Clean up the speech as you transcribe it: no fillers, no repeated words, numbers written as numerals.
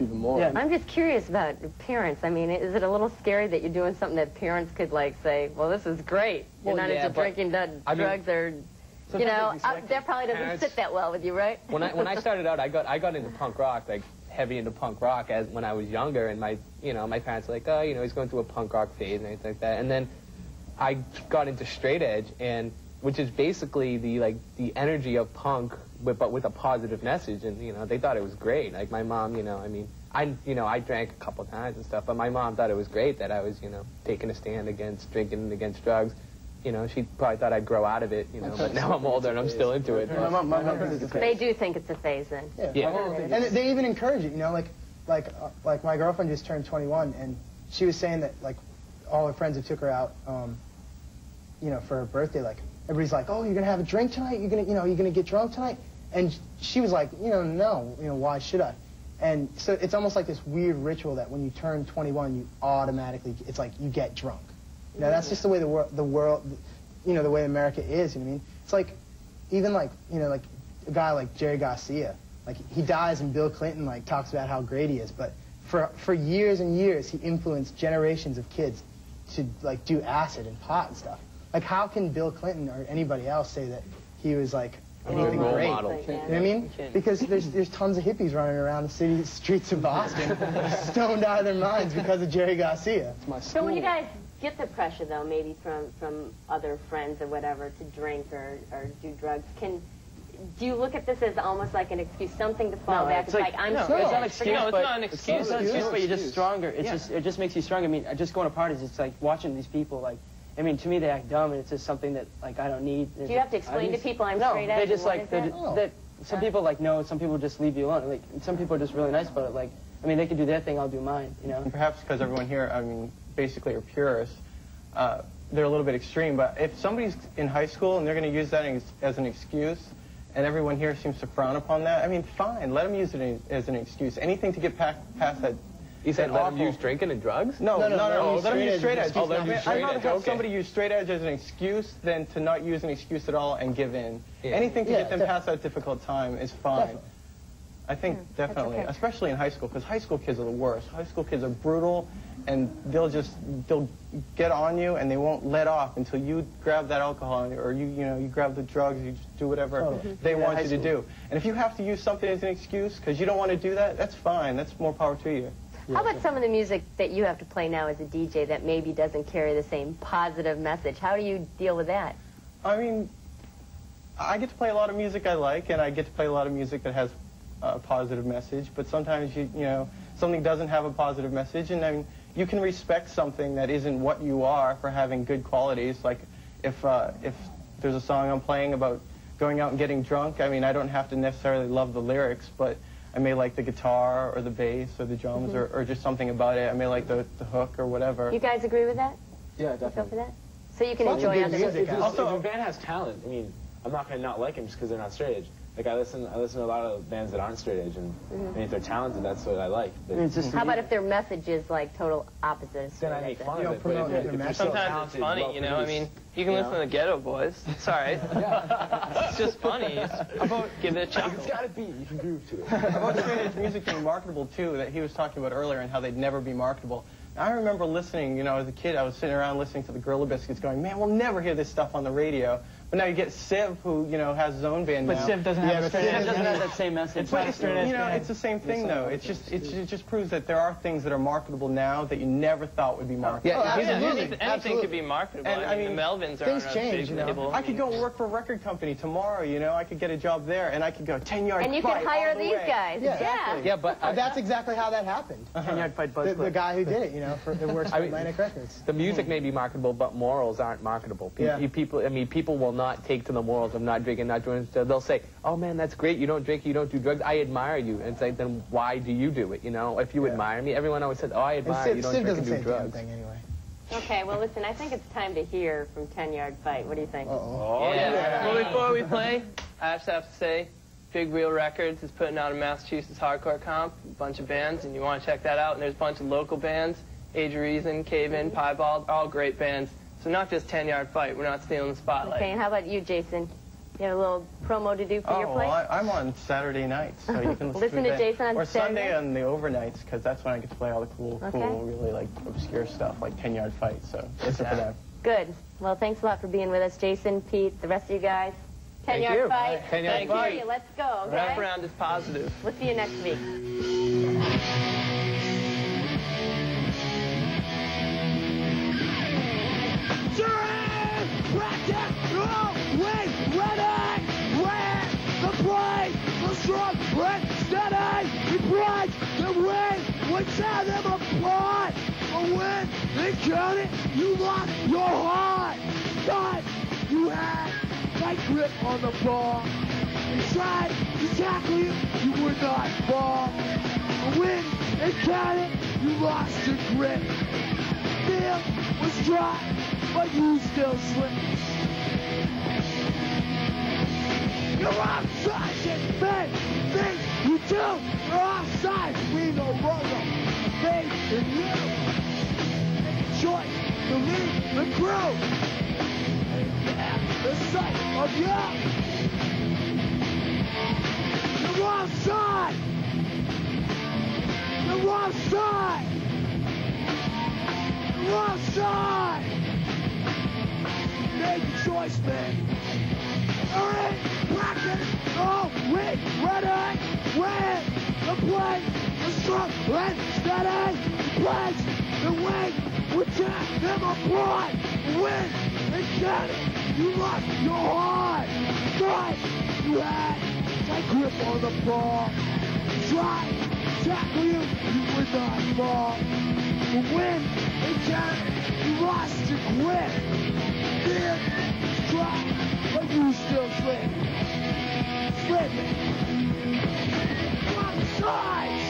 even more. Yeah. I'm just curious about parents. I mean, is it a little scary that you're doing something that parents could, like, say, well, this is great. You're not into drinking drugs or, you know, that probably doesn't sit that well with you, right? When I started out, I got into punk rock, like, heavy into punk rock when I was younger, and my parents were like, oh, you know, he's going through a punk rock phase and anything like that. And then I got into straight edge, which is basically the energy of punk, but with a positive message, and, you know, they thought it was great. Like, my mom, you know, I mean, I drank a couple times and stuff, but my mom thought it was great that I was, you know, taking a stand against drinking and against drugs. You know, she probably thought I'd grow out of it, you know, but now I'm older and I'm still into it. They do think it's a phase then. Yeah. And they even encourage it, you know, like my girlfriend just turned 21, and she was saying that, like, all her friends who took her out, you know, for her birthday, like, everybody's like, oh, you're going to have a drink tonight? You're going to, you know, you're going to get drunk tonight? And she was like, you know, no, you know, why should I? And so it's almost like this weird ritual that when you turn 21, you automatically, it's like you get drunk. You know, that's just the way the world, you know, the way America is, you know what I mean? It's like, even like, you know, like a guy like Jerry Garcia, like, he dies and Bill Clinton, like, talks about how great he is, but for years and years, he influenced generations of kids to, like, do acid and pot and stuff. Like, how can Bill Clinton or anybody else say that he was, like, anything great? Model. Like, you know what I mean? Because there's tons of hippies running around the streets of Boston, stoned out of their minds because of Jerry Garcia. So when you guys get the pressure, though, maybe from other friends or whatever, to drink or do drugs, do you look at this as almost like an excuse, something to fall back? It's like, I'm strong. It's not an excuse, No, it's not an excuse. It's not an excuse, but you're just stronger. It just makes you stronger. I mean, just going to parties, it's like watching these people, like, I mean, to me, they act dumb, and it's just something that, like, I don't need. Do you have to explain to people I'm straight edge? No, they just, like, some people, like, no, some people just leave you alone. Like, some people are just really nice about it. Like, I mean, they can do their thing, I'll do mine, you know? And perhaps because everyone here, I mean, basically are purists, they're a little bit extreme, but if somebody's in high school and they're going to use that as an excuse, and everyone here seems to frown upon that, I mean, fine, let them use it as an excuse. Anything to get past that. You said let them use drinking and drugs? No, let them use straight edge. Oh, let them use straight edge. I'd rather have somebody use straight edge as an excuse than to not use an excuse at all and give in. Yeah. Anything to get them past that difficult time is fine. Definitely. I think definitely, okay. especially in high school, because high school kids are the worst. High school kids are brutal, and they'll get on you, and they won't let off until you grab that alcohol, or you grab the drugs, you just do whatever they want you to do. And if you have to use something as an excuse because you don't want to do that, that's fine. That's more power to you. How about some of the music that you have to play now as a DJ that maybe doesn't carry the same positive message? How do you deal with that? I mean, I get to play a lot of music I like, and I get to play a lot of music that has a positive message, but sometimes, you know, something doesn't have a positive message, and I mean, you can respect something that isn't what you are for having good qualities. Like, if there's a song I'm playing about going out and getting drunk, I mean, I don't have to necessarily love the lyrics, but I may like the guitar or the bass or the drums or just something about it. I may like the hook or whatever. You guys agree with that? Yeah, You feel definitely. for that? So you can enjoy other music. Also, if a band has talent, I mean, I'm not going to not like them just because they're not straight edge. Like, I listen to a lot of bands that aren't straight edge, and I mean, if they're talented, that's what I like. But How about if their message is like total opposites? then I make fun You of don't it. promote But their if message. Sometimes it's funny, you know. I mean, you can listen to the Ghetto Boys. It's all right. It's just funny. Give it a chuckle. It's got to be. You can groove to it. About straight edge music being marketable too, that he was talking about earlier, and how they'd never be marketable. I remember listening, you know, as a kid, I was sitting around listening to the Gorilla Biscuits going, man, we'll never hear this stuff on the radio. But now you get Civ, who, you know, has his own band now. But Civ doesn't have that same message. But it's, you know, it's the same thing, though. It just proves that there are things that are marketable now that you never thought would be marketable. Anything could be marketable. And, I mean, the Melvins are on a big label. I could go work for a record company tomorrow, you know. I could get a job there, and I could go 10-yard fight. And you can hire these guys. Yeah, but that's exactly how that happened. 10-yard fight Buzz The guy who did it, you know, it works for Atlantic Records. The music may be marketable, but morals aren't marketable. People will not take to the morals of not drinking, not doing. They'll say, "Oh man, that's great. You don't drink, you don't do drugs. I admire you." And it's like, then why do you do it? You know, if you admire me, everyone always says, "Oh, I admire you. Don't drink and do drugs." Thing anyway. Okay, well listen, I think it's time to hear from 10-Yard Fight. What do you think? Yeah. Well, before we play, I just have to say, Big Wheel Records is putting out a Massachusetts hardcore comp, a bunch of bands, and you want to check that out. And there's a bunch of local bands, Age of Reason, Cave In, Piebald, all great bands. So not just 10-Yard Fight. We're not stealing the spotlight. Okay, and how about you, Jason? You have a little promo to do for your place? Well, I'm on Saturday nights, so you can listen to Jason on or Saturday? Sunday on the overnights, because that's when I get to play all the cool, really like obscure stuff, like 10-yard fights. So listen for that. Good. Well, thanks a lot for being with us, Jason, Pete, the rest of you guys. 10-yard fight. 10-yard fight. Let's go. Okay? Wrap around is positive. We'll see you next week. Strong, red, steady, he breaks the ring, we tear them apart, but when they count it, you lost your heart, but you had tight grip on the ball, they tried to tackle you, you would not fall, but when they count it, you lost your grip, Neil was dry, but you still slipped. You're offside, it's me, you do, you're offside, we no longer faith in you. Make a choice to leave the crew, and the sight of you. You're offside, you're offside, you're offside. Make a choice, man. All right, practice, oh, wait, ready, win, the play, the strong, and steady, the plays, the win, we tear them apart, win, and get it, you lost your heart, but you had tight grip on the ball, try to tackle you, you would not fall, but win, and get it, you lost your grip, then try. But you still slip. Slipping. Offsides!